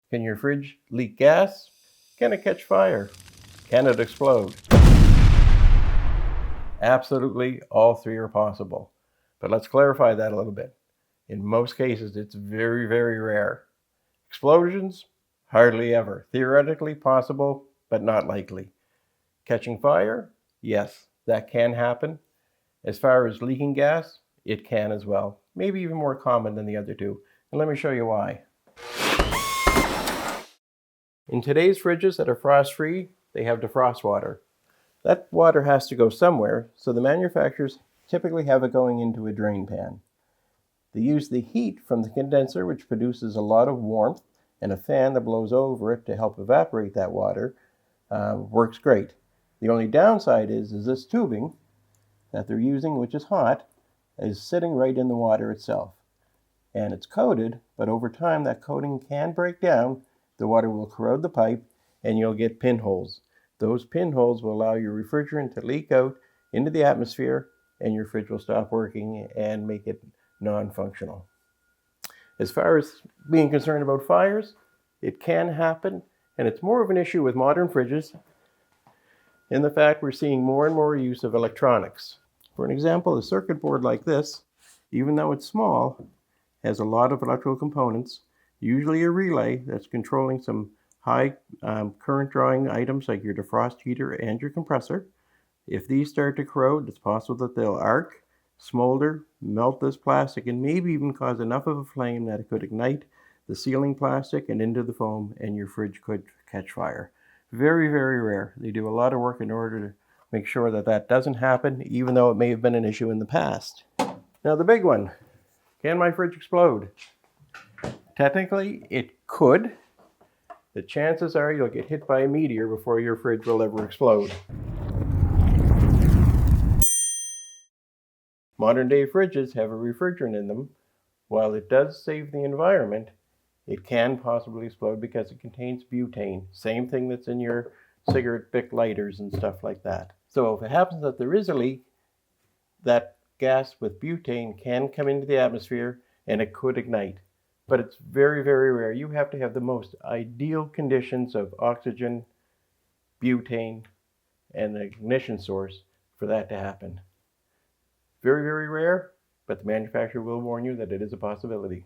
Can your fridge leak gas? Can it catch fire? Can it explode? Absolutely, all three are possible. But let's clarify that a little bit. In most cases, it's very, very rare. Explosions? Hardly ever. Theoretically possible, but not likely. Catching fire? Yes, that can happen. As far as leaking gas, it can as well. Maybe even more common than the other two. And let me show you why. In today's fridges that are frost-free, they have defrost water. That water has to go somewhere, so the manufacturers typically have it going into a drain pan. They use the heat from the condenser, which produces a lot of warmth, and a fan that blows over it to help evaporate that water works great. The only downside is this tubing that they're using, which is hot, is sitting right in the water itself. And it's coated, but over time that coating can break down. The water will corrode the pipe and you'll get pinholes. Those pinholes will allow your refrigerant to leak out into the atmosphere and your fridge will stop working and make it non-functional. As far as being concerned about fires, it can happen, and it's more of an issue with modern fridges in the fact we're seeing more and more use of electronics. For an example, a circuit board like this, even though it's small, has a lot of electrical components, usually a relay that's controlling some high current drawing items like your defrost heater and your compressor. If these start to corrode, it's possible that they'll arc, smolder, melt this plastic, and maybe even cause enough of a flame that it could ignite the sealing plastic and into the foam, and your fridge could catch fire. Very, very rare. They do a lot of work in order to make sure that that doesn't happen, even though it may have been an issue in the past. Now the big one, can my fridge explode? Technically, it could. The chances are you'll get hit by a meteor before your fridge will ever explode. Modern day fridges have a refrigerant in them. While it does save the environment, it can possibly explode because it contains butane. Same thing that's in your cigarette Bic lighters and stuff like that. So if it happens that there is a leak, that gas with butane can come into the atmosphere and it could ignite. But it's very, very rare. You have to have the most ideal conditions of oxygen, butane, and the ignition source for that to happen. Very, very rare, but the manufacturer will warn you that it is a possibility.